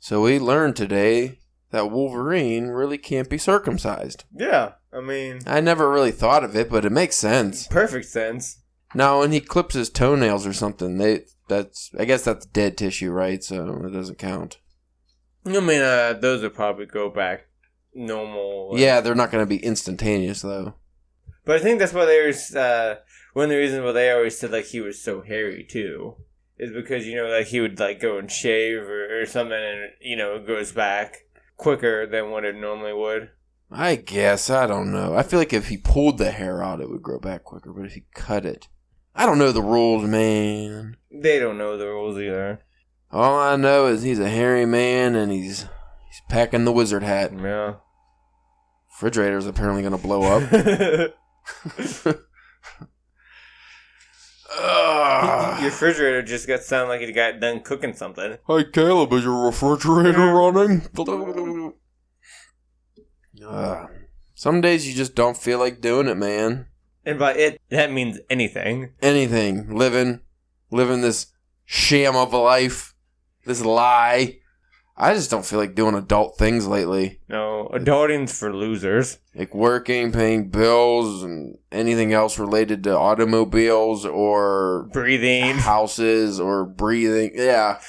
So we learned today that Wolverine really can't be circumcised. Yeah, I mean... I never really thought of it, but it makes sense. Perfect sense. Now, when he clips his toenails or something, I guess that's dead tissue, right? So it doesn't count. I mean, those would probably go back normal. Yeah, they're not going to be instantaneous, though. But I think that's why there's... one of the reasons why they always said, like, he was so hairy, too. Is because, you know, like, he would, like, go and shave or something and, you know, it goes back quicker than what it normally would. I guess. I don't know. I feel like if he pulled the hair out, it would grow back quicker. But if he cut it... I don't know the rules, man. They don't know the rules either. All I know is he's a hairy man and he's packing the wizard hat. Yeah. Refrigerator's apparently going to blow up. Your refrigerator just got sound like it got done cooking something. Hey, Caleb, is your refrigerator running? Some days you just don't feel like doing it, man. And by it, that means anything. Anything. Living this sham of a life. This lie. I just don't feel like doing adult things lately. No, adulting's for losers. Like working, paying bills, and anything else related to automobiles or... breathing. Houses or breathing. Yeah.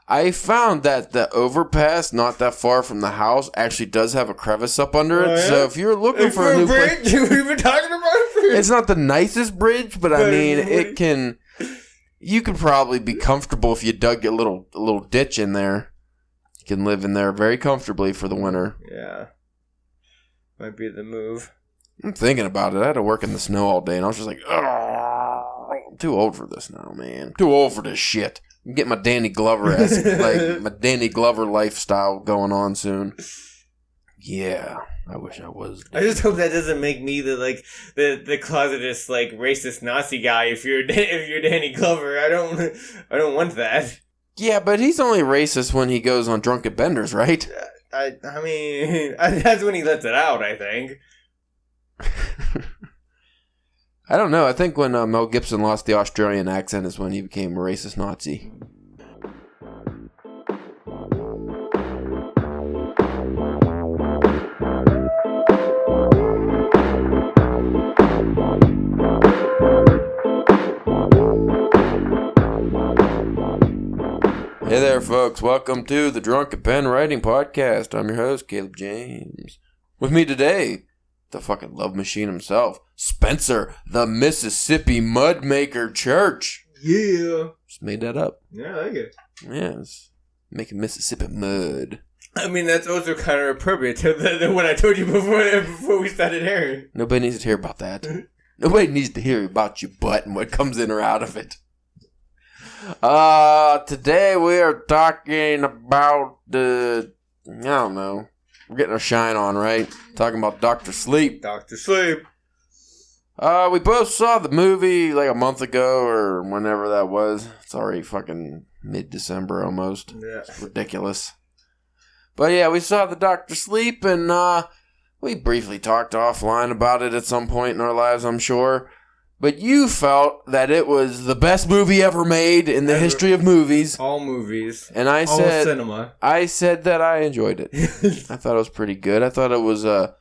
I found that the overpass not that far from the house actually does have a crevice up under it. Oh, yeah? So if you're looking for a new bridge, we've been talking about it. It's not the nicest bridge, but I mean, it can... You could probably be comfortable if you dug a little ditch in there. You can live in there very comfortably for the winter. Yeah. Might be the move. I'm thinking about it. I had to work in the snow all day, and I was just like, oh, I'm too old for this now, man. I'm too old for this shit. Get my Danny Glover-esque, like my Danny Glover lifestyle going on soon. Yeah, I wish I was. I just hope that doesn't make me the closetest like racist Nazi guy. If you're Danny Glover, I don't want that. Yeah, but he's only racist when he goes on drunken benders, right? I mean, that's when he lets it out. I think. I don't know. I think when Mel Gibson lost the Australian accent is when he became a racist Nazi. Hey there, folks. Welcome to the Drunken Pen Writing Podcast. I'm your host, Caleb James. With me today... the fucking love machine himself, Spencer, the Mississippi Mudmaker Church. Yeah. Just made that up. Yeah, I like it. Yes. Making Mississippi mud. I mean, that's also kind of appropriate to what I told you before we started airing. Nobody needs to hear about that. Nobody needs to hear about your butt and what comes in or out of it. Today we are talking about I don't know. We're getting our shine on, right? Talking about Dr. Sleep. Dr. Sleep. We both saw the movie like a month ago or whenever that was. It's already fucking mid-December almost. Yeah. It's ridiculous. But yeah, we saw the Dr. Sleep and we briefly talked offline about it at some point in our lives, I'm sure. But you felt that it was the best movie ever made in the history of movies. All movies. And I all said, cinema. I said that I enjoyed it. I thought it was pretty good. I thought it was a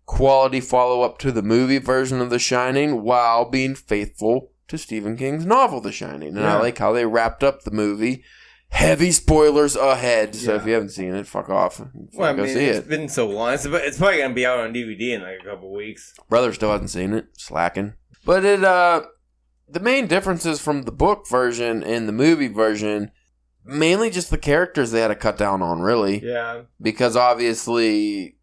quality follow-up to the movie version of The Shining while being faithful to Stephen King's novel, The Shining. And I like how they wrapped up the movie. Heavy spoilers ahead. So if you haven't seen it, fuck off. Well, I mean, it's been so long. It's probably going to be out on DVD in like a couple weeks. Brother still hasn't seen it. Slacking. But the main differences from the book version and the movie version, mainly just the characters they had to cut down on, really. Yeah. Because obviously,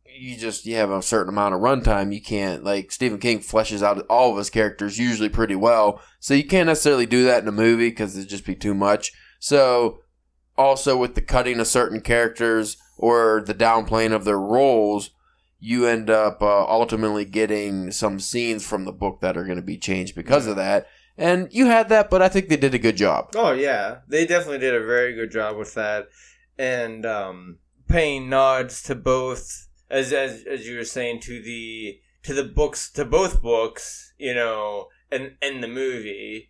you have a certain amount of runtime. You can't, like, Stephen King fleshes out all of his characters usually pretty well. So you can't necessarily do that in a movie because it'd just be too much. So, also with the cutting of certain characters or the downplaying of their roles, you end up ultimately getting some scenes from the book that are going to be changed because of that. And you had that, but I think they did a good job. Oh, yeah. They definitely did a very good job with that. And paying nods to both, as you were saying, to the books, to both books, you know, and the movie,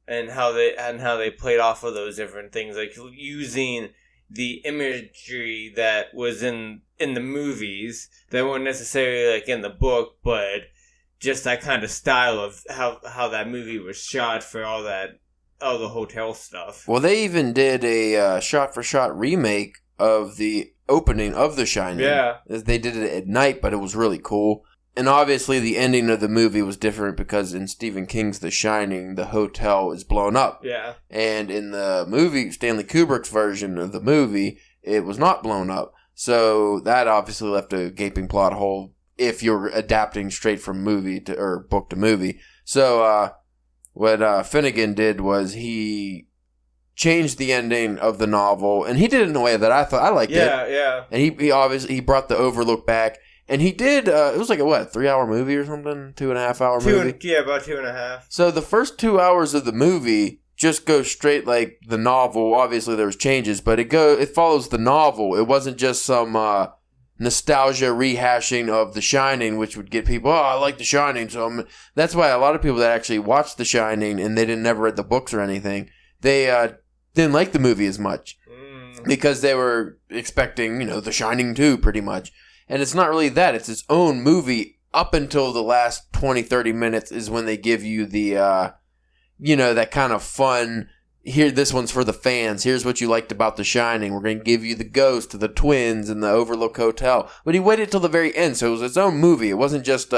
and how they played off of those different things, like using the imagery that was in the movies that weren't necessarily like in the book, but just that kind of style of how that movie was shot for all the hotel stuff. Well, they even did a shot-for-shot remake of the opening of The Shining. Yeah. They did it at night, but it was really cool. And obviously the ending of the movie was different because in Stephen King's The Shining, the hotel is blown up. Yeah. And in the movie, Stanley Kubrick's version of the movie, it was not blown up. So that obviously left a gaping plot hole if you're adapting straight from movie to or book to movie. So what Finnegan did was he changed the ending of the novel, and he did it in a way that I thought I liked it. Yeah. And he obviously brought the Overlook back. And he did, it was like a, 3-hour movie or something? 2.5 hour movie? Yeah, about 2.5. So the first 2 hours of the movie just go straight like the novel. Obviously there was changes, but it follows the novel. It wasn't just some nostalgia rehashing of The Shining, which would get people, I like The Shining. So that's why a lot of people that actually watched The Shining and they never read the books or anything, they didn't like the movie as much. Because they were expecting, The Shining 2 pretty much. And it's not really that. It's its own movie up until the last 20, 30 minutes is when they give you the, that kind of fun, here, this one's for the fans. Here's what you liked about The Shining. We're going to give you the ghost, the twins, and the Overlook Hotel. But he waited till the very end, so it was its own movie. It wasn't just,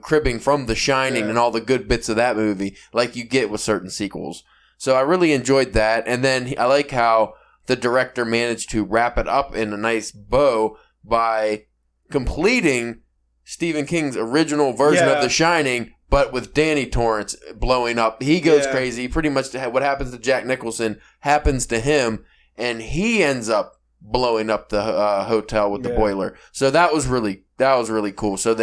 cribbing from The Shining and all the good bits of that movie like you get with certain sequels. So I really enjoyed that. And then I like how the director managed to wrap it up in a nice bow by completing Stephen King's original version of The Shining, but with Danny Torrance blowing up. He goes crazy. Pretty much what happens to Jack Nicholson happens to him, and he ends up blowing up the hotel with the boiler. So that was really cool. So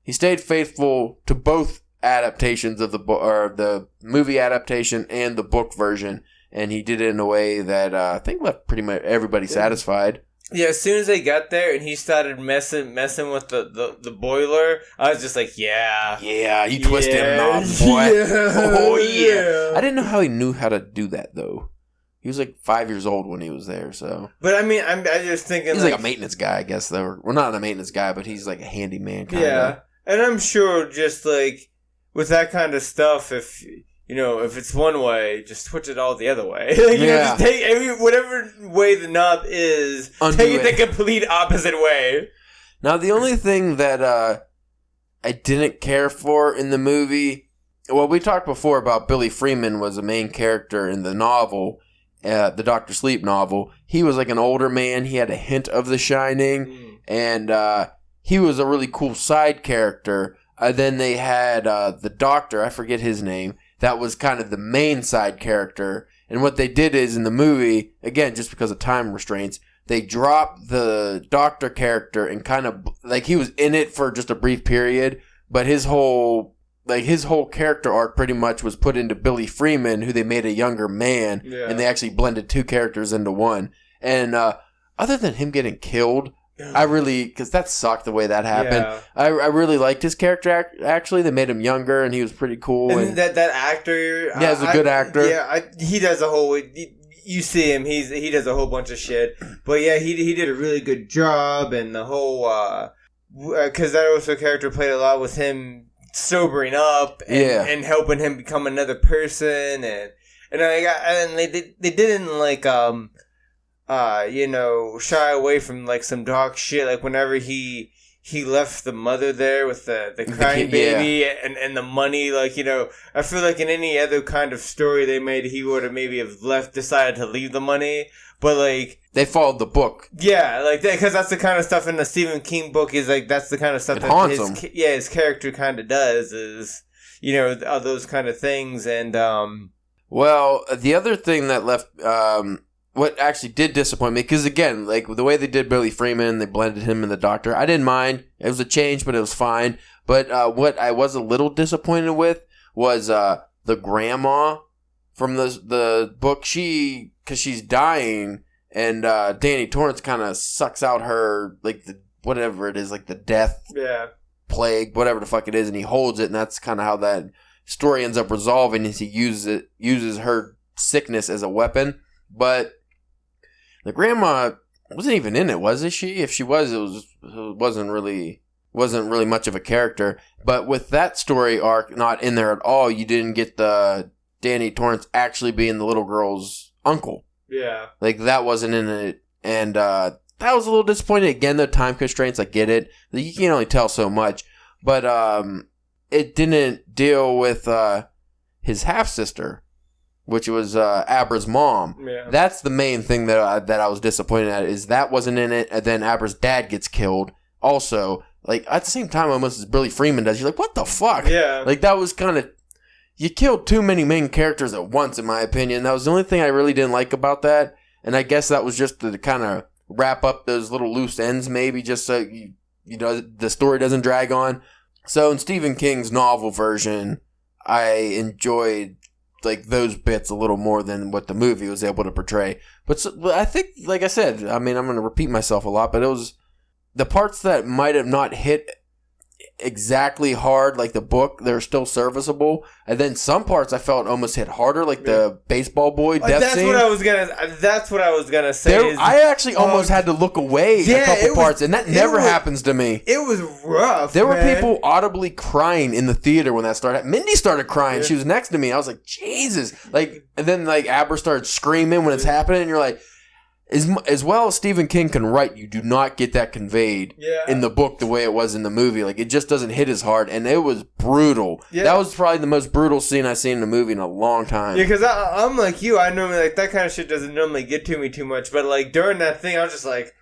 he stayed faithful to both adaptations of the book, or the movie adaptation and the book version, and he did it in a way that I think left pretty much everybody satisfied. Yeah, as soon as they got there and he started messing with the boiler, I was just like, yeah, you twist him knob, boy. Oh yeah. I didn't know how he knew how to do that though. He was like 5 years old when he was there, so. But I mean, I'm just thinking he's like a maintenance guy, I guess. Though, well, not a maintenance guy, but he's like a handyman kind of. Yeah, and I'm sure just like with that kind of stuff, if it's one way, just switch it all the other way. Just take whatever way the knob is, take it the complete opposite way. Now, the only thing that I didn't care for in the movie, well, we talked before about Billy Freeman was a main character in the novel, the Dr. Sleep novel. He was like an older man. He had a hint of The Shining, and he was a really cool side character. Then they had the doctor, I forget his name, that was kind of the main side character. And what they did is in the movie, again, just because of time restraints, they dropped the doctor character and kind of, like, he was in it for just a brief period, but his whole character arc pretty much was put into Billy Freeman, who they made a younger man, and they actually blended two characters into one. And other than him getting killed, because that sucked the way that happened. Yeah. I really liked his character. Actually, they made him younger, and he was pretty cool. And that actor, he's a good actor. Yeah, he does a whole. You see him, he does a whole bunch of shit. But yeah, he did a really good job, and the whole because that also character played a lot with him sobering up and helping him become another person, and they didn't like shy away from like some dark shit. Like whenever he left the mother there with the crying baby and the money, like, I feel like in any other kind of story they made, he would have maybe decided to leave the money. But like they followed the book. Yeah, like that, because that's the kind of stuff in the Stephen King book is like, that's the kind of stuff that haunts him. His character kind of does is, all those kind of things. And, well, the other thing that left, what actually did disappoint me, because again, like the way they did Billy Freeman, they blended him and the doctor, I didn't mind. It was a change, but it was fine. But what I was a little disappointed with was the grandma from the book. Because she's dying, and Danny Torrance kind of sucks out her, like, whatever it is, like the death plague, whatever the fuck it is, and he holds it, and that's kind of how that story ends up resolving, is he uses her sickness as a weapon. But The grandma wasn't even in it, was she? If she was, it wasn't really much of a character. But with that story arc not in there at all, you didn't get the Danny Torrance actually being the little girl's uncle. Yeah. Like, that wasn't in it. And that was a little disappointing. Again, the time constraints, I get it. You can only tell so much. But it didn't deal with his half-sister, which was Abra's mom. Yeah. That's the main thing that I was disappointed at, is that wasn't in it. And then Abra's dad gets killed also. Like, at the same time, almost as Billy Freeman does. You're like, what the fuck? Yeah. Like, that was kind of... You killed too many main characters at once, in my opinion. That was the only thing I really didn't like about that. And I guess that was just to kind of wrap up those little loose ends, maybe, just so the story doesn't drag on. So in Stephen King's novel version, I enjoyed like those bits a little more than what the movie was able to portray. But I think, like I said, I mean, I'm going to repeat myself a lot, but it was the parts that might have not hit exactly hard like the book, they're still serviceable, and then some parts I felt almost hit harder, like the baseball boy death scene. That's what I was gonna say. I actually almost had to look away a couple parts, and that never happens to me. It was rough. There were people audibly crying in the theater when that started. Mindy started crying. Yeah. She was next to me. I was like, Jesus! Like, and then like Abra started screaming when it's happening, and you're like, as well as Stephen King can write, you do not get that conveyed in the book the way it was in the movie. Like, it just doesn't hit as hard, and it was brutal. Yeah. That was probably the most brutal scene I've seen in a movie in a long time. Yeah, because I'm like you. I normally, like, that kind of shit doesn't normally get to me too much, but, like, during that thing, I was just like,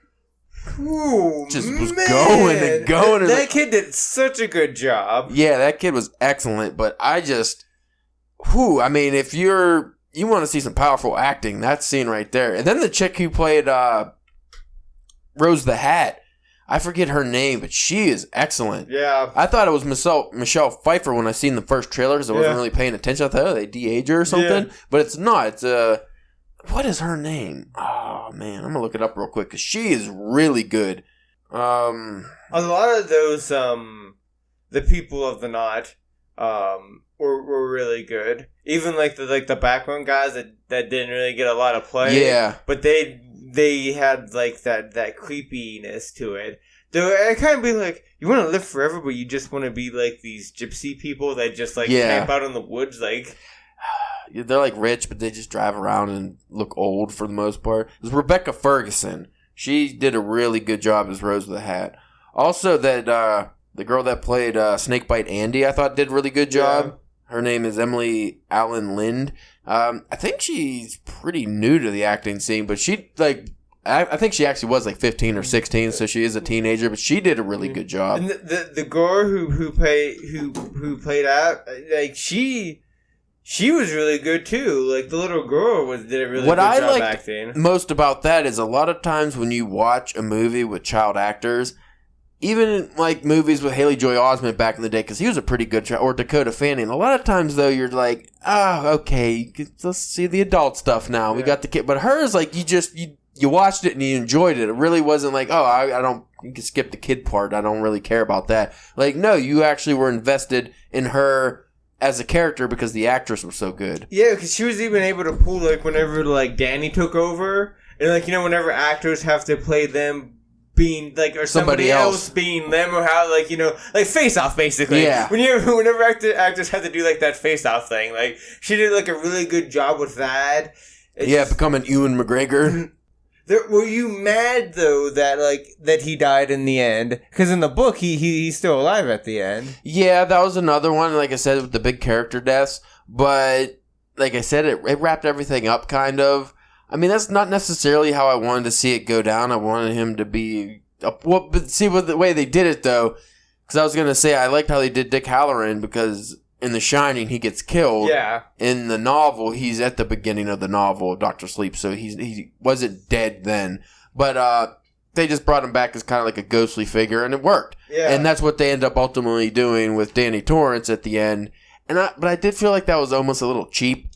ooh, just was going and going. That kid did such a good job. Yeah, that kid was excellent, but I just, I mean, if you want to see some powerful acting, that scene right there. And then the chick who played Rose the Hat, I forget her name, but she is excellent. Yeah. I thought it was Michelle Pfeiffer when I seen the first trailer because I wasn't really paying attention. I thought, they de-age her or something. Yeah. But it's not. It's what is her name? Oh, man. I'm going to look it up real quick because she is really good. A lot of those, the people of the knot, were really good. Even like the background guys that didn't really get a lot of play. Yeah. But they had like that creepiness to it. I kind of be like, you want to live forever, but you just want to be like these gypsy people that just like camp out in the woods. Like, they're like rich, but they just drive around and look old for the most part. It was Rebecca Ferguson. She did a really good job as Rose with the Hat. Also, that the girl that played Snakebite Andy, I thought did a really good job. Yeah. Her name is Emily Allen Lind. I think she's pretty new to the acting scene, but she I think she actually was like 15 or 16, so she is a teenager. But she did a really good job. And the girl who played out, like she was really good too. Like the little girl did a really good job acting. Most about that is a lot of times when you watch a movie with child actors. Even in, like, movies with Haley Joel Osment back in the day, because he was a pretty good or Dakota Fanning. A lot of times, though, you're like, okay, let's see the adult stuff now. We got the kid. But hers, like, you watched it and you enjoyed it. It really wasn't like, I don't, you can skip the kid part. I don't really care about that. Like, no, you actually were invested in her as a character because the actress was so good. Yeah, because she was even able to pull, like, whenever, like, Danny took over. And, like, whenever actors have to play them being like, or somebody else being them, or how, like, like Face Off, basically. Yeah. Whenever actors have to do like that Face Off thing, like she did like a really good job with that. Becoming Ewan McGregor. Were you mad though that he died in the end? Because in the book he's still alive at the end. Yeah, that was another one. Like I said, with the big character deaths, but like I said, it wrapped everything up kind of. I mean, that's not necessarily how I wanted to see it go down. I wanted him to be... but see, with the way they did it, though, because I was going to say, I liked how they did Dick Halloran, because in The Shining, he gets killed. Yeah. In the novel, he's at the beginning of the novel, Dr. Sleep, so he wasn't dead then. But they just brought him back as kind of like a ghostly figure, and it worked. Yeah. And that's what they end up ultimately doing with Danny Torrance at the end. But I did feel like that was almost a little cheap.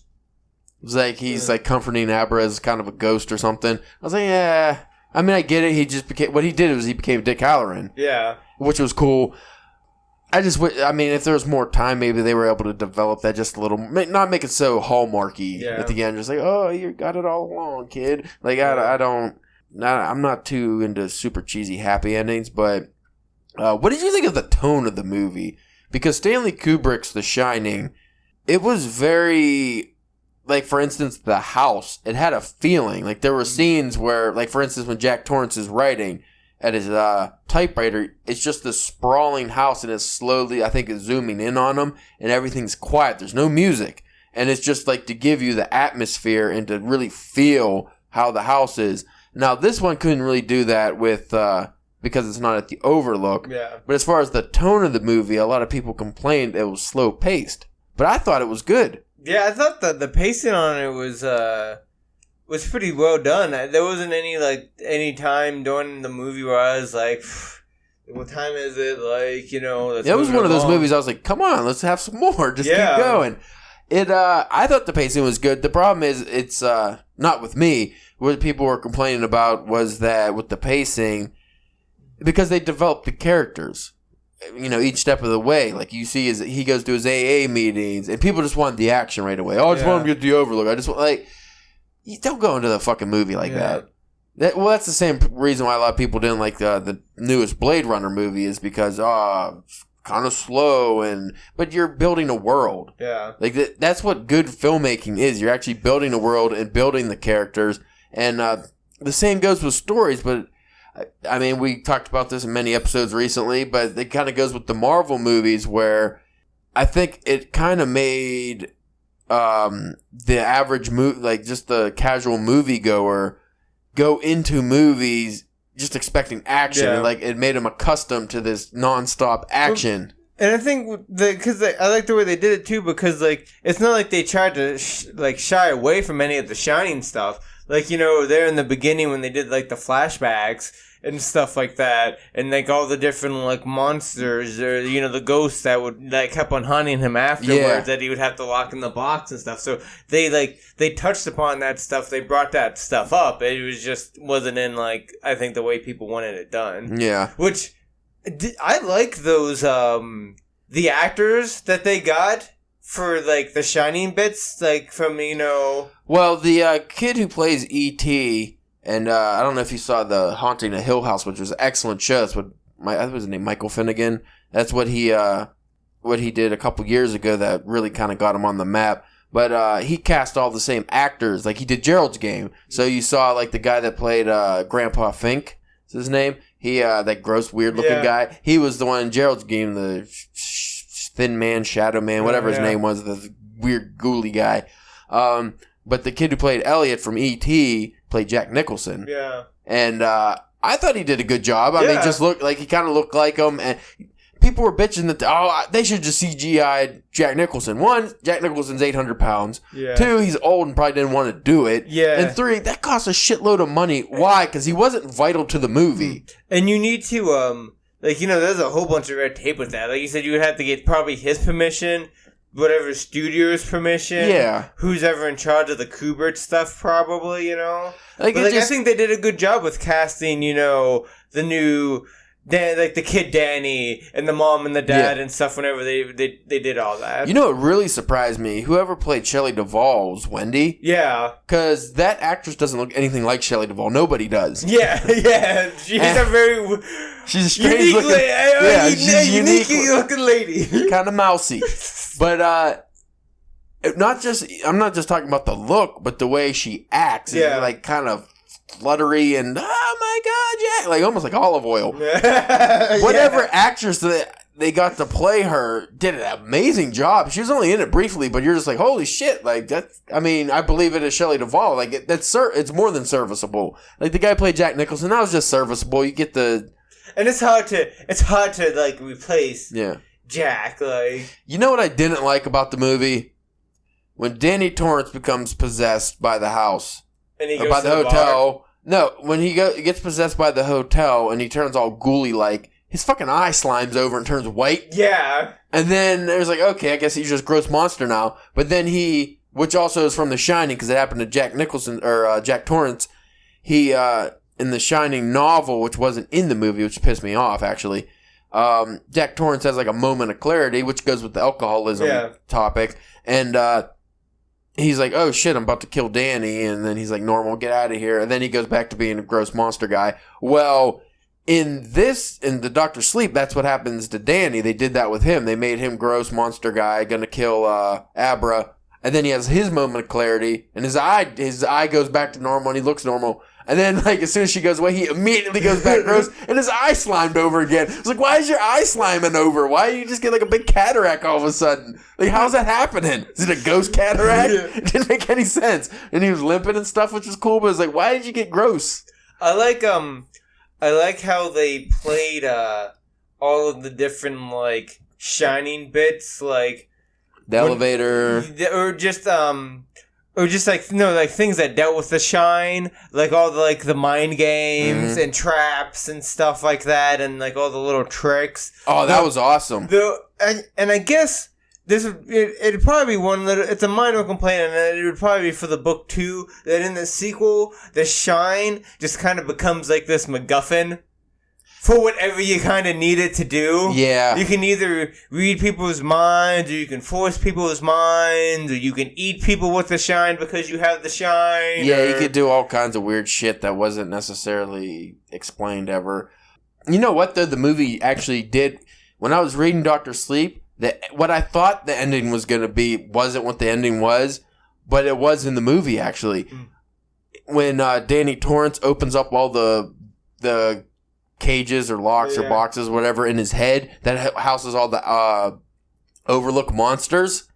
It was like he's like comforting Abra as kind of a ghost or something. I was like, yeah. I mean, I get it. He just became... What he did was he became Dick Halloran. Yeah. Which was cool. I mean, if there was more time, maybe they were able to develop that just a little, not make it so hallmarky at the end. Just like, oh, you got it all along, kid. Like, I'm not too into super cheesy happy endings, but what did you think of the tone of the movie? Because Stanley Kubrick's The Shining, it was very, like, for instance, the house, it had a feeling. Like, there were scenes where, like, for instance, when Jack Torrance is writing at his typewriter, it's just this sprawling house, and it's slowly, I think, it's zooming in on him, and everything's quiet. There's no music. And it's just, like, to give you the atmosphere and to really feel how the house is. Now, this one couldn't really do that with, because it's not at the Overlook. Yeah. But as far as the tone of the movie, a lot of people complained it was slow-paced. But I thought it was good. Yeah, I thought that the pacing on it was pretty well done. There wasn't any time during the movie where I was like, what time is it? Like, it was one of those movies I was like, come on, let's have some more. Just keep going. I thought the pacing was good. The problem is it's not with me. What people were complaining about was that with the pacing, because they developed the characters, each step of the way. Like you see, he goes to his AA meetings, and people just want the action right away. Oh, I just want him to get the Overlook. I just want, you don't go into the fucking movie like that. That's the same reason why a lot of people didn't like the newest Blade Runner movie, is because it's kind of slow, but you're building a world. Yeah, like that's what good filmmaking is. You're actually building a world and building the characters, and the same goes with stories. But I mean, we talked about this in many episodes recently, but it kind of goes with the Marvel movies, where I think it kind of made the average just the casual moviegoer go into movies just expecting action, and it made them accustomed to this nonstop action. And I think because I like the way they did it too, because it's not like they tried to shy away from any of the Shining stuff. There in the beginning when they did the flashbacks and stuff like that, and all the different monsters or the ghosts that would kept on hunting him afterwards, that he would have to lock in the box and stuff. So they touched upon that stuff. They brought that stuff up. It was just wasn't in I think the way people wanted it done. Yeah, which I like those the actors that they got for the Shining bits from Well, the kid who plays E.T. and I don't know if you saw the Haunting of Hill House, which was an excellent show. That's what I think his name, Michael Finnegan. That's what he did a couple years ago that really kind of got him on the map. But he cast all the same actors. He did Gerald's Game. So you saw the guy that played Grandpa Fink. Is his name? He that gross, weird looking guy. He was the one in Gerald's Game, the Thin Man, Shadow Man, whatever his name was, the weird ghouly guy. But the kid who played Elliot from E.T. played Jack Nicholson. Yeah. And I thought he did a good job. I mean, just looked like he kind of looked like him. And people were bitching that, they should just CGI Jack Nicholson. One, Jack Nicholson's 800 pounds. Yeah. Two, he's old and probably didn't want to do it. Yeah. And three, that costs a shitload of money. Why? Because he wasn't vital to the movie. And you need to, there's a whole bunch of red tape with that. Like you said, you would have to get probably his permission, whatever studio's permission. Yeah. Who's ever in charge of the Kubrick stuff, probably, I think they did a good job with casting, the new... the kid Danny and the mom and the dad and stuff whenever they did all that. It really surprised me. Whoever played Shelley Duvall was Wendy. Yeah. Because that actress doesn't look anything like Shelley Duvall. Nobody does. Yeah, yeah. She's a strange looking... unique looking lady. Kind of mousy. But, I'm not just talking about the look, but the way she acts. Yeah. It's kind of fluttery and oh my god, almost like olive oil. Whatever actress that they got to play her did an amazing job. She was only in it briefly, but you're just like, holy shit, that. I mean, I believe it is Shelley Duvall. It's more than serviceable. The guy played Jack Nicholson, that was just serviceable. You get the, and it's hard to replace. Yeah. Jack. You know what I didn't like about the movie? When Danny Torrance becomes possessed by the house. And he goes by the hotel. Bar. No, when he gets possessed by the hotel and he turns all ghouly his fucking eye slimes over and turns white. Yeah. And then there's okay, I guess he's just a gross monster now. But then which also is from The Shining because it happened to Jack Nicholson or Jack Torrance. He in the Shining novel, which wasn't in the movie, which pissed me off actually. Jack Torrance has like a moment of clarity, which goes with the alcoholism topic. And he's like, oh shit, I'm about to kill Danny. And then he's like, Normal, get out of here. And then he goes back to being a gross monster guy. Well, in the Dr. Sleep, that's what happens to Danny. They did that with him. They made him gross monster guy, gonna kill Abra. And then he has his moment of clarity, and his eye goes back to normal, and he looks normal. And then, like, as soon as she goes away, he immediately goes back gross, and his eye slimed over again. It's like, why is your eye sliming over? Why do you just get, like, a big cataract all of a sudden? Like, how's that happening? Is it a ghost cataract? It didn't make any sense. And he was limping and stuff, which was cool, but it's like, why did you get gross? I like how they played all of the different, like, shining bits, like... The elevator. Or just like, like things that dealt with the shine, like all the, like, the mind games and traps and stuff like that, and like all the little tricks. Oh, that was awesome. And I guess it'd probably be it's a minor complaint, and it would probably be for the book too, that in the sequel, the shine just kind of becomes like this MacGuffin. For whatever you kind of need it to do. Yeah. You can either read people's minds, or you can force people's minds, or you can eat people with the shine because you have the shine. Yeah, you could do all kinds of weird shit that wasn't necessarily explained ever. You know what, though? The movie actually did... When I was reading Dr. Sleep, what I thought the ending was going to be wasn't what the ending was, but it was in the movie, actually. When Danny Torrance opens up all the cages or locks or boxes, whatever, in his head that houses all the Overlook monsters.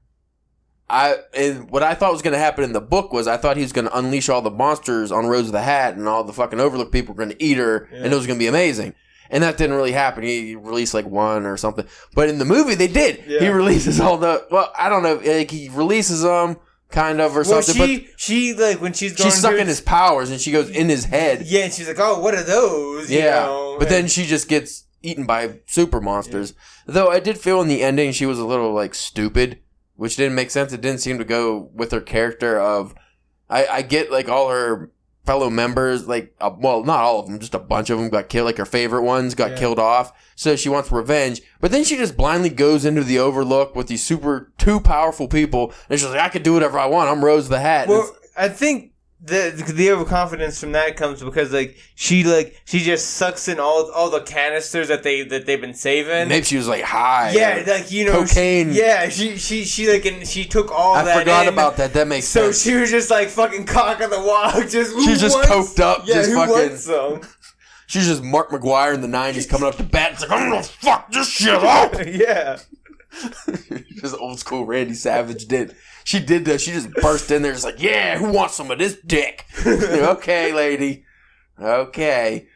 And what I thought was going to happen in the book was I thought he was going to unleash all the monsters on Rose of the Hat, and all the fucking Overlook people were going to eat her, and it was going to be amazing. And that didn't really happen. He released like one or something. But in the movie, they did. Yeah. He releases all I don't know, like he releases them. Kind of, or something. She like, when she's sucking his powers, and she goes in his head. Yeah, and she's like, oh, what are those? You know? But then she just gets eaten by super monsters. Yeah. Though I did feel in the ending she was a little, like, stupid, which didn't make sense. It didn't seem to go with her character of... I get, like, all her fellow members, like, well, not all of them, just a bunch of them got killed. Like, her favorite ones got killed off. So she wants revenge. But then she just blindly goes into the Overlook with these two powerful people. And she's like, I can do whatever I want. I'm Rose the Hat. Well, I think the overconfidence from that comes because she just sucks in all the canisters that they've been saving. Maybe she was like high. Yeah, like, you know, cocaine. She took all that. I forgot about that. That makes sense. So she was just like fucking cock on the walk. She's just coked up. Yeah, just who fucking, wants some? She's just Mark McGuire in the 90s coming up to bat. It's like, I'm gonna fuck this shit up. Yeah. Just old school Randy Savage did. She did that. She just burst in there, just like, yeah, who wants some of this dick? Okay, lady. Okay.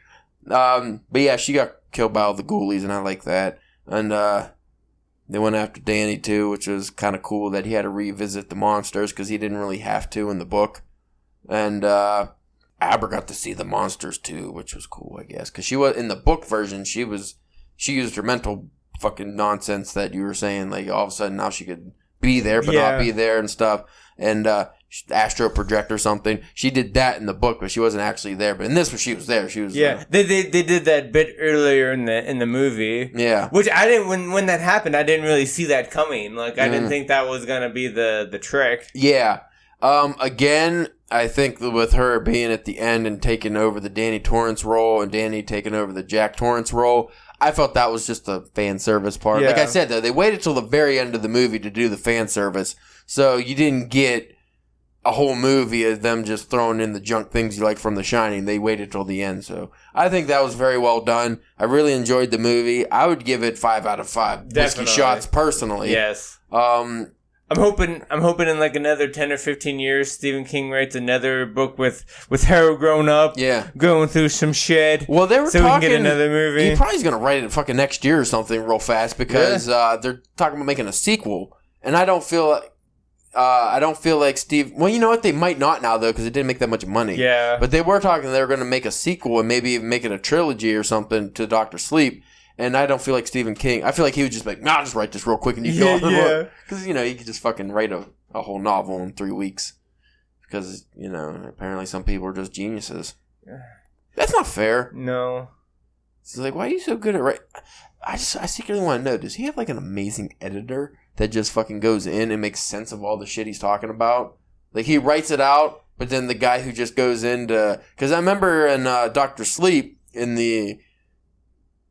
But yeah, she got killed by all the ghoulies, and I like that. And they went after Danny too, which was kind of cool that he had to revisit the monsters because he didn't really have to in the book. And Abra got to see the monsters too, which was cool, I guess, because she was in the book version. She used her mental fucking nonsense that you were saying, like all of a sudden now she could be there but not be there and stuff, and astro project or something. She did that in the book, but she wasn't actually there. But in this one, she was there. She was they did that bit earlier in the movie. Yeah, which I didn't when that happened. I didn't really see that coming. Like I didn't think that was gonna be the trick. Yeah. Again, I think with her being at the end and taking over the Danny Torrance role and Danny taking over the Jack Torrance role, I felt that was just the fan service part. Yeah. Like I said, though, they waited till the very end of the movie to do the fan service, so you didn't get a whole movie of them just throwing in the junk things you like from The Shining. They waited till the end, so I think that was very well done. I really enjoyed the movie. I would give it 5 out of 5 whiskey shots personally. Yes. I'm hoping in like another 10 or 15 years, Stephen King writes another book with Harold grown up, going through some shit. Well, they were so talking, we can get another movie. He probably is going to write it fucking next year or something real fast because they're talking about making a sequel, and I don't feel like Steve. Well, you know what? They might not now though because it didn't make that much money. Yeah, but they were talking they were going to make a sequel and maybe even make it a trilogy or something to Dr. Sleep. And I don't feel like Stephen King. I feel like he would just be like, nah, I'll just write this real quick and you go on the book. Because, you know, you could just fucking write a whole novel in 3 weeks. Because, you know, apparently some people are just geniuses. That's not fair. No. It's like, why are you so good at writing? I secretly want to know, does he have like an amazing editor that just fucking goes in and makes sense of all the shit he's talking about? Like, he writes it out, but then the guy who just goes into... Because I remember in Dr. Sleep, it's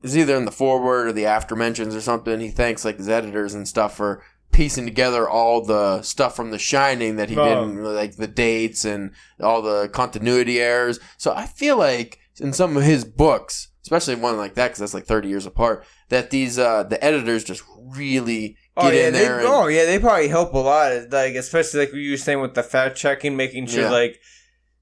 either in the foreword or the after mentions or something, he thanks like his editors and stuff for piecing together all the stuff from The Shining that he didn't, like the dates and all the continuity errors. So I feel like in some of his books, especially one like that, because that's like 30 years apart, that these the editors just really get in there. They probably help a lot. Like, especially like you were saying with the fact checking, making sure like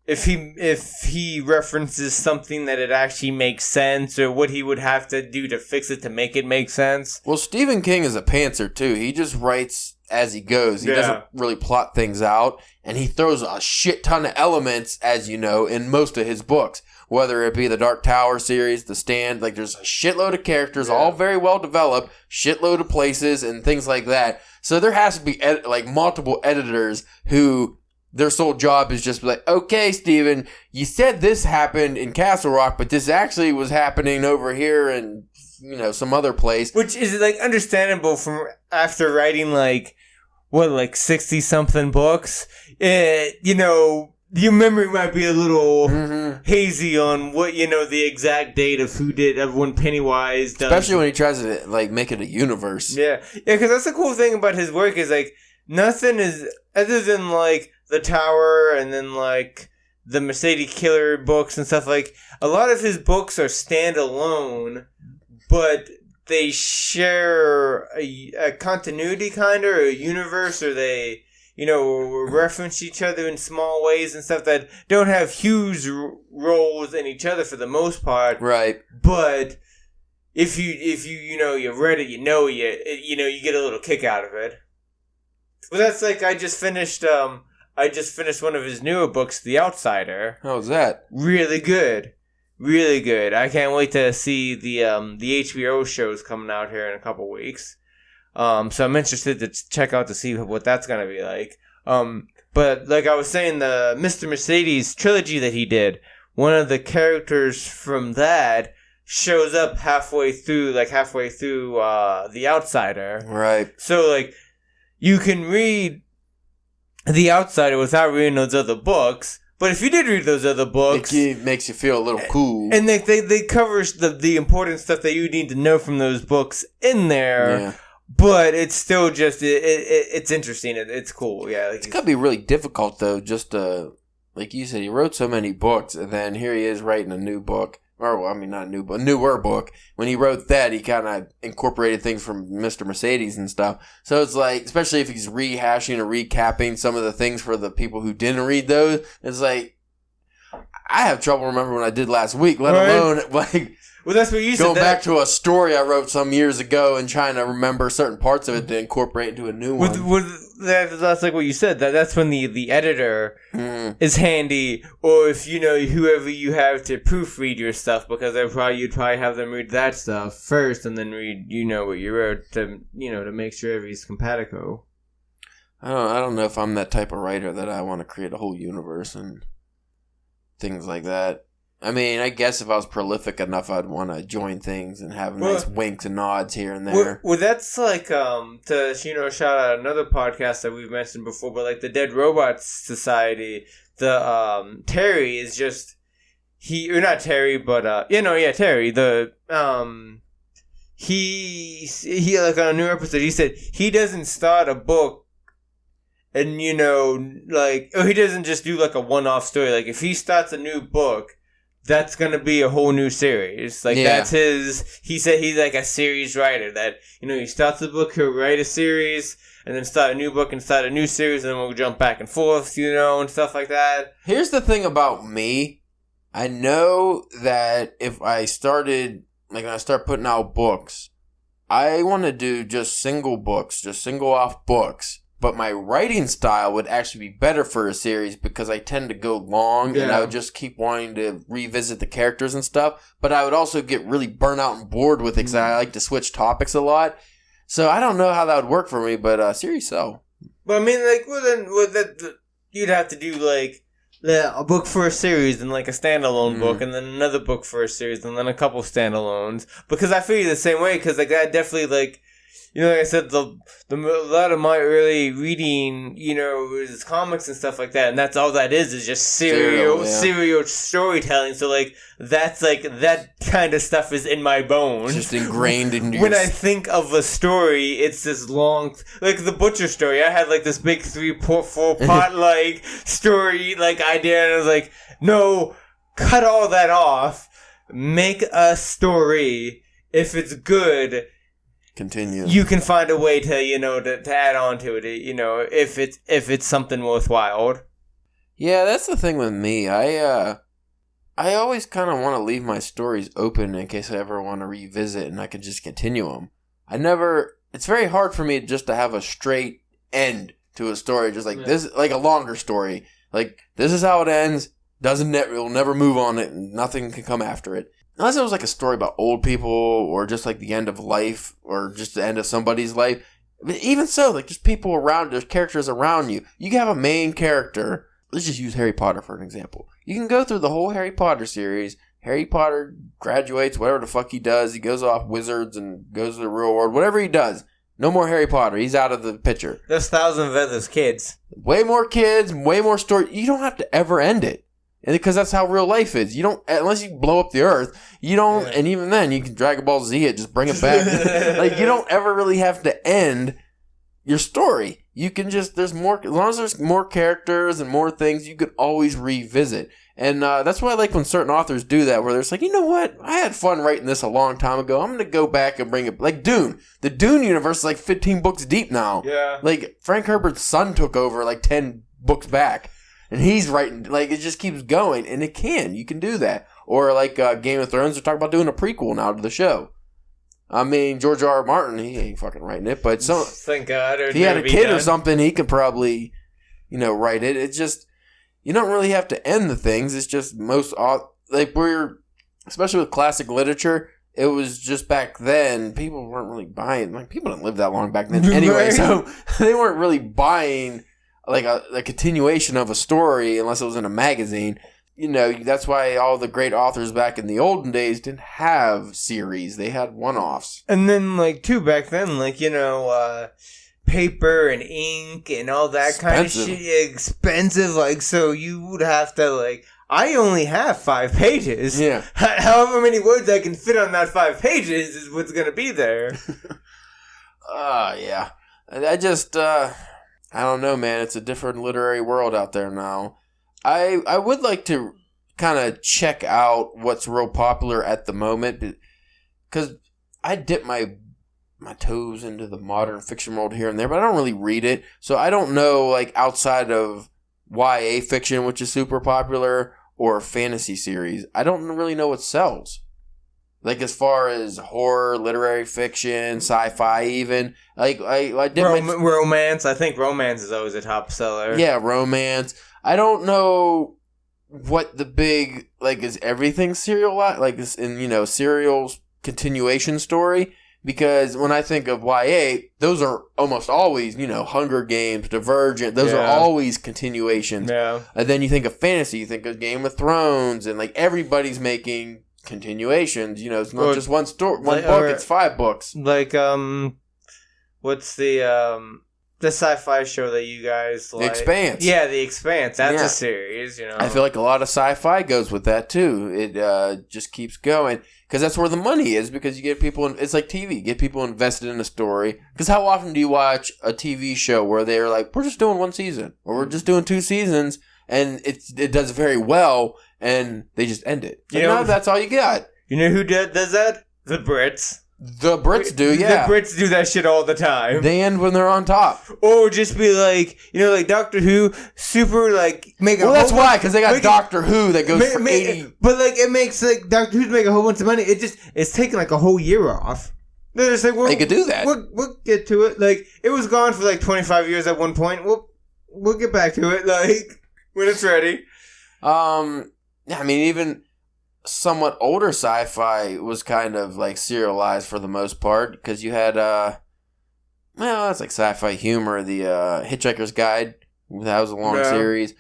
if he references something that it actually makes sense, or what he would have to do to fix it to make it make sense. Well, Stephen King is a pantser too. He just writes as he goes. He doesn't really plot things out, and he throws a shit ton of elements, as you know, in most of his books. Whether it be the Dark Tower series, The Stand, like there's a shitload of characters, all very well developed, shitload of places and things like that. So there has to be like multiple editors who their sole job is just like, okay, Steven, you said this happened in Castle Rock, but this actually was happening over here in, you know, some other place. Which is like understandable from after writing like 60 something books. You know, your memory might be a little hazy on what, you know, the exact date of who did when Pennywise does. Especially when he tries to like make it a universe. Yeah, because that's the cool thing about his work is like nothing is other than like the Tower and then like the Mercedes Killer books and stuff. Like a lot of his books are standalone, but they share a continuity kind of, or a universe, or they, you know, reference each other in small ways and stuff that don't have huge roles in each other for the most part. Right. But if you know, you read it, you get a little kick out of it. Well, that's like I just finished one of his newer books, The Outsider. How's that? Really good. Really good. I can't wait to see the HBO shows coming out here in a couple weeks. So I'm interested to check out to see what that's going to be like. But like I was saying, the Mr. Mercedes trilogy that he did, one of the characters from that shows up halfway through The Outsider. Right. So like you can read The Outsider without reading those other books. But if you did read those other books, it makes you feel a little cool. And they cover the important stuff that you need to know from those books in there. Yeah. But it's still just it's interesting. It's cool. Yeah, it's gotta be really difficult though. Just like you said, he wrote so many books, and then here he is writing a new book. Or well, I mean, not a new book, a newer book. When he wrote that, he kind of incorporated things from Mr. Mercedes and stuff. So it's like, especially if he's rehashing or recapping some of the things for the people who didn't read those, it's like, I have trouble remembering what I did last week, let alone like. Well, that's what you said. Going back to a story I wrote some years ago and trying to remember certain parts of it to incorporate into a new one. That's like what you said. That's when the editor is handy, or if you know whoever you have to proofread your stuff, because you'd probably have them read that stuff first and then read what you wrote to make sure everything's compatible. I don't know if I'm that type of writer that I want to create a whole universe and things like that. I mean, I guess if I was prolific enough, I'd want to join things and have nice winks and nods here and there. Well, that's like to shout out another podcast that we've mentioned before, but like the Dead Robots Society, the Terry is just not Terry, but Terry. The he like on a new episode, he said he doesn't start a book. And he doesn't just do like a one-off story. Like if he starts a new book, that's going to be a whole new series. That's he said he's like a series writer that, he starts the book, he'll write a series and then start a new book and start a new series and then we'll jump back and forth, and stuff like that. Here's the thing about me. I know that if I started, when I start putting out books, I want to do just single books, just single off books. But my writing style would actually be better for a series because I tend to go long and I would just keep wanting to revisit the characters and stuff. But I would also get really burnt out and bored with it because I like to switch topics a lot. So I don't know how that would work for me, but series so. But I mean, you'd have to do a book for a series and like a standalone book, and then another book for a series, and then a couple standalones. Because I feel the same way. Because like that definitely like. Like I said, a lot of my early reading, is comics and stuff like that, and that's all that is just serial storytelling. So like that's like that kind of stuff is in my bones, just ingrained in you. When I think of a story, it's this long, like the Butcher story. I had like this big 4 part like story like idea, and I was like, no, cut all that off, make a story. If it's good. Continue. You can find a way to to add on to it. If it's something worthwhile. Yeah, that's the thing with me. I always kind of want to leave my stories open in case I ever want to revisit, and I can just continue them. It's very hard for me just to have a straight end to a story, just like this, like a longer story. Like this is how it ends. We'll never move on it, and nothing can come after it. Unless it was like a story about old people or just like the end of life or just the end of somebody's life. But even so, like just people around, there's characters around you. You can have a main character. Let's just use Harry Potter for an example. You can go through the whole Harry Potter series. Harry Potter graduates, whatever the fuck he does. He goes off wizards and goes to the real world. Whatever he does. No more Harry Potter. He's out of the picture. There's thousands of other kids. Way more kids, way more story. You don't have to ever end it. And because that's how real life is. You don't, unless you blow up the earth, you don't, and even then, you can Dragon Ball Z it, just bring it back. Like, you don't ever really have to end your story. You can just, there's more, as long as there's more characters and more things, you could always revisit. And that's why I like when certain authors do that, where they're just like, you know what, I had fun writing this a long time ago. I'm going to go back and bring it, like Dune. The Dune universe is like 15 books deep now. Yeah. Like, Frank Herbert's son took over like 10 books back. And he's writing, like, it just keeps going. And you can do that. Or like Game of Thrones, they're talking about doing a prequel now to the show. I mean, George R. R. Martin, he ain't fucking writing it. But thank God. If he had a kid or something, he could probably, write it. It's just, you don't really have to end the things. It's just especially with classic literature, it was just back then, people weren't really buying, like, people didn't live that long back then anyway. So they weren't really buying like a continuation of a story unless it was in a magazine. That's why all the great authors back in the olden days didn't have series. They had one-offs. And then, like, too, back then, like, paper and ink and all that kind of shit. Expensive. Like, so you would have to, like, I only have 5 pages. Yeah. However many words I can fit on that 5 pages is what's going to be there. Yeah. I don't know, man. It's a different literary world out there now. I would like to kind of check out what's real popular at the moment, because I dip my toes into the modern fiction world here and there, but I don't really read it. So I don't know, like, outside of YA fiction, which is super popular, or fantasy series, I don't really know what sells. Like, as far as horror, literary fiction, sci-fi even. Like, I did romance. I think romance is always a top seller. Yeah, romance. I don't know what the big, like, is everything serial, like, is in, serial's continuation story. Because when I think of YA, those are almost always, Hunger Games, Divergent. Those are always continuations. Yeah. And then you think of fantasy, you think of Game of Thrones, and, like, everybody's making continuations. It's not just one story, one book. It's 5 books. Like, what's the sci-fi show that you guys like? The Expanse. Yeah, The Expanse. That's a series. I feel like a lot of sci-fi goes with that too. It just keeps going because that's where the money is. Because you get people. It's like TV. Get people invested in a story. Because how often do you watch a TV show where they're like, "We're just doing 1 season," or "We're just doing 2 seasons," and it does very well, and they just end it. That's all you got. You know who does that? The Brits. The Brits do, yeah. The Brits do that shit all the time. They end when they're on top. Or just be like, like Doctor Who, super, like, make a Well, that's why, because they got Doctor Who that goes for 80. But, like, it makes, like, Doctor Who make a whole bunch of money. It's taking, like, a whole year off. They're just like, they could do that. We'll get to it. Like, it was gone for, like, 25 years at one point. We'll get back to it, like, when it's ready. I mean, even somewhat older sci-fi was kind of like serialized for the most part, because you had it's like sci-fi humor. The Hitchhiker's Guide, that was a long series.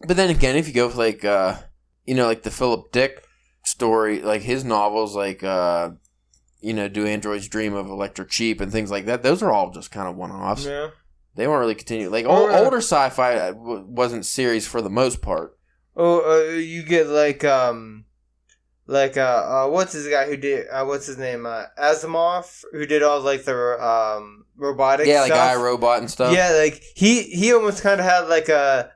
But then again, if you go with like like the Philip Dick story, like his novels, like Do Androids Dream of Electric Sheep and things like that, those are all just kind of one-offs. Yeah. They weren't really continued. Like older sci-fi wasn't series for the most part. Oh, you get what's his guy who did what's his name, Asimov, who did all like the robotic stuff. Like iRobot and stuff. Yeah, like he almost kind of had like a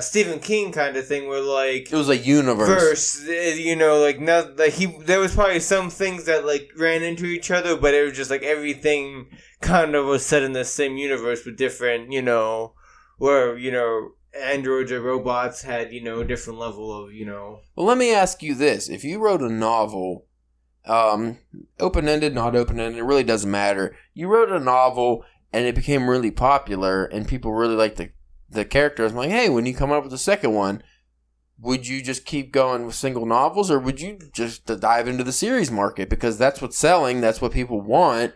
Stephen King kind of thing where like it was a universe. There was probably some things that like ran into each other, but it was just like everything kind of was set in the same universe with different, where androids or robots had, different level of, Well, let me ask you this. If you wrote a novel, open-ended, not open-ended, it really doesn't matter. You wrote a novel and it became really popular and people really liked the characters. I'm like, hey, when you come up with the second one, would you just keep going with single novels or would you just dive into the series market? Because that's what's selling. That's what people want.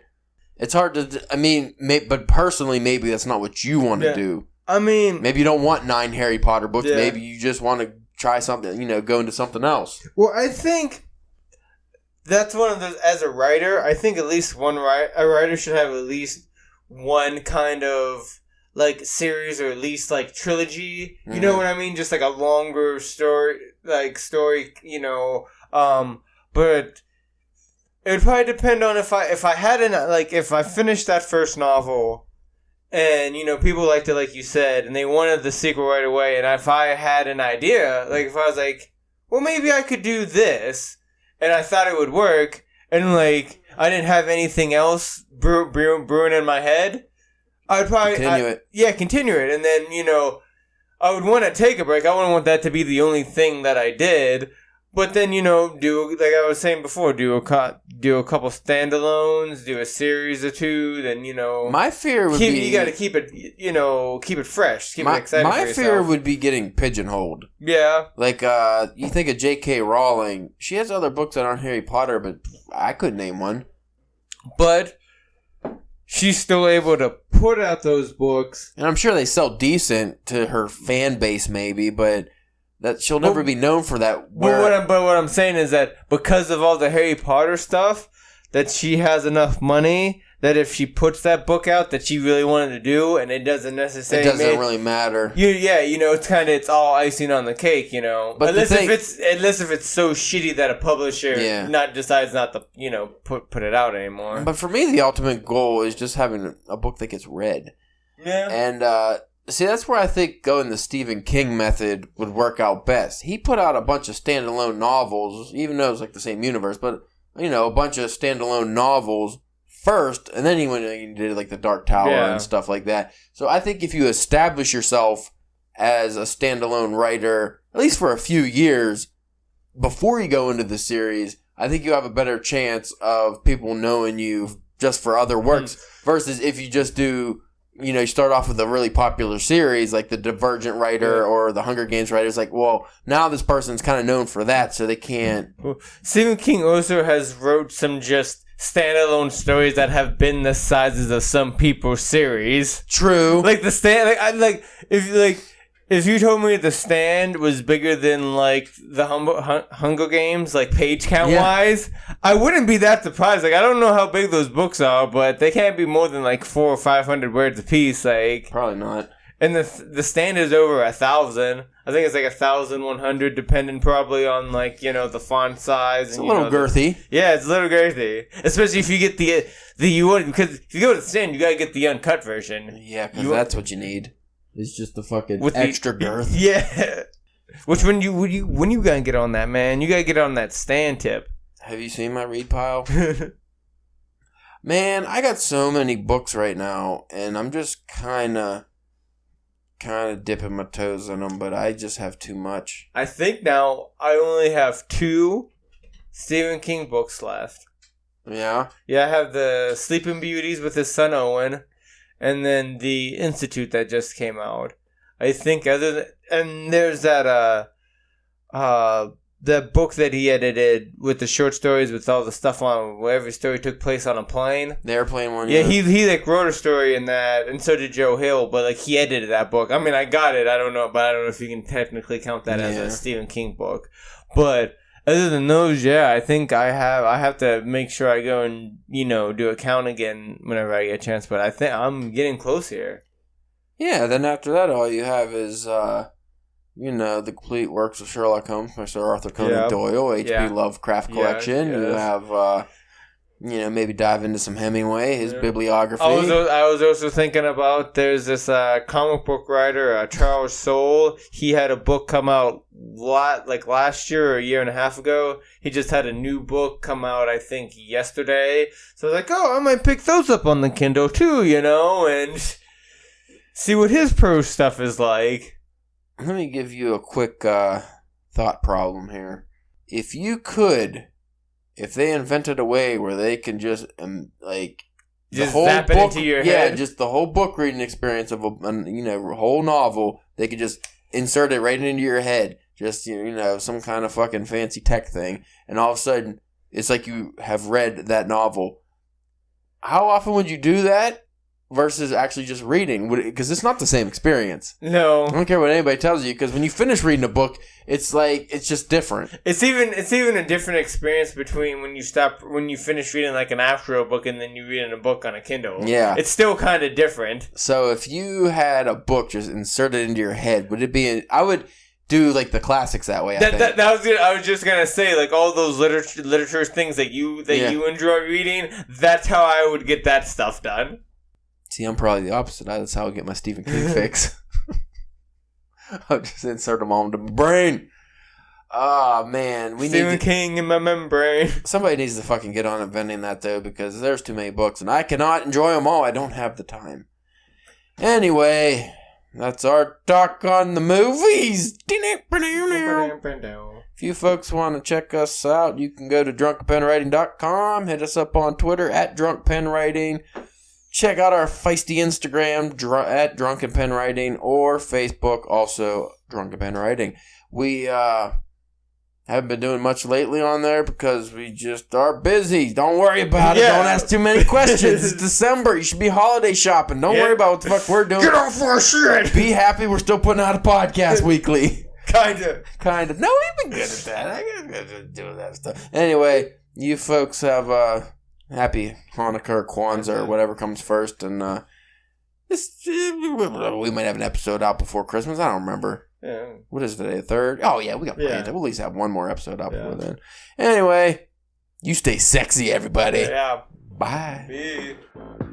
It's hard to, but personally, maybe that's not what you want to do. Maybe you don't want 9 Harry Potter books. Yeah. Maybe you just want to try something, go into something else. Well, I think that's one of those, as a writer, I think at least a writer should have at least one kind of, like, series or at least, like, trilogy. You know what I mean? Just, like, a longer story, but it would probably depend on if I finished that first novel. And, people liked it, like you said, and they wanted the sequel right away. And if I had an idea, like, if I was like, well, maybe I could do this, and I thought it would work, and, like, I didn't have anything else brewing in my head, I would probably... Continue it. Yeah, continue it. And then, I would want to take a break. I wouldn't want that to be the only thing that I did. But then, do, like I was saying before, do a couple standalones, do a series or two, then, My fear would be... You gotta keep it, keep it fresh, keep it exciting for yourself. My fear would be getting pigeonholed. Yeah. Like, you think of J.K. Rowling, she has other books that aren't Harry Potter, but I couldn't name one. But she's still able to put out those books. And I'm sure they sell decent to her fan base, maybe, but... that she'll never be known for that. But what I'm saying is that because of all the Harry Potter stuff, that she has enough money that if she puts that book out that she really wanted to do, and it doesn't necessarily... It doesn't really matter. It's all icing on the cake, But unless if it's so shitty that a publisher decides not to, put it out anymore. But for me, the ultimate goal is just having a book that gets read. Yeah. And, see, that's where I think going the Stephen King method would work out best. He put out a bunch of standalone novels, even though it's like the same universe, but, a bunch of standalone novels first, and then he went and did like the Dark Tower and stuff like that. So I think if you establish yourself as a standalone writer, at least for a few years, before you go into the series, I think you have a better chance of people knowing you just for other works, versus if you just do... you start off with a really popular series like the Divergent writer or the Hunger Games writer. It's like, well, now this person's kind of known for that, so they can't... Stephen King also has wrote some just standalone stories that have been the sizes of some people's series. True. Like the Stand... If you told me The Stand was bigger than, like, the Hunger Games, like, page count-wise, I wouldn't be that surprised. Like, I don't know how big those books are, but they can't be more than, like, 400 or 500 words apiece, like... Probably not. And the Stand is over 1,000. I think it's, like, 1,100, depending probably on, like, the font size. It's a little girthy. It's a little girthy. Especially if you get because if you go to The Stand, you gotta get the uncut version. Yeah, because that's what you need. It's just the fucking extra girth. Yeah. Which when you gonna get on that, man? You gotta get on that Stand tip. Have you seen my read pile? Man, I got so many books right now, and I'm just kind of dipping my toes in them, but I just have too much. I think now I only have 2 Stephen King books left. Yeah? Yeah, I have the Sleeping Beauties with his son Owen. And then the Institute that just came out. I think and there's that the book that he edited with the short stories with all the stuff on where every story took place on a plane. The airplane one. Yeah, he like wrote a story in that, and so did Joe Hill. But like he edited that book. I mean, I got it. I don't know if you can technically count that as a Stephen King book. But other than those, yeah, I think I have to make sure I go and do a count again whenever I get a chance. But I think I'm getting close here. Yeah. Then after that, all you have is. The complete works of Sherlock Holmes by Sir Arthur Conan Doyle, H.P. Lovecraft collection. You have, maybe dive into some Hemingway, his bibliography. I was also thinking about, there's this comic book writer, Charles Soule. He had a book come out last year or a year and a half ago. He just had a new book come out, I think, yesterday. So I was like, I might pick those up on the Kindle too, and see what his prose stuff is like. Let me give you a quick thought problem here. If they invented a way where they can just zap it into your head, just the whole book reading experience of a whole novel, they could just insert it right into your head, just some kind of fucking fancy tech thing, and all of a sudden it's like you have read that novel. How often would you do that? Versus actually just reading, because it's not the same experience. No, I don't care what anybody tells you, because when you finish reading a book, it's just different. It's even a different experience between when you finish reading like an actual book and then you read a book on a Kindle. Yeah, it's still kind of different. So if you had a book just inserted into your head, would it be? I would do like the classics that way. I was just gonna say, like, all those literature things that you enjoy reading. That's how I would get that stuff done. See, I'm probably the opposite. That's how I get my Stephen King fix. I'll just insert them all into my brain. Oh, man. Stephen King in my membrane. Somebody needs to fucking get on inventing that, though, because there's too many books, and I cannot enjoy them all. I don't have the time. Anyway, that's our talk on the movies. If you folks want to check us out, you can go to drunkenpenwriting.com. Hit us up on Twitter at drunkpenwriting. Check out our feisty Instagram at Drunken Pen Writing, or Facebook, also Drunken Pen Writing. We haven't been doing much lately on there because we just are busy. Don't worry about it. Don't ask too many questions. It's December. You should be holiday shopping. Don't worry about what the fuck we're doing. Get off our shit. Be happy we're still putting out a podcast weekly. Kind of. No, we've been good at that. I got doing that stuff. Anyway, you folks have happy Hanukkah or Kwanzaa or whatever comes first, and we might have an episode out before Christmas. I don't remember. Yeah. What is today? The 3rd? Oh yeah, we got plans. We'll at least have one more episode out before then. Anyway, you stay sexy, everybody. Yeah. Bye. Bye.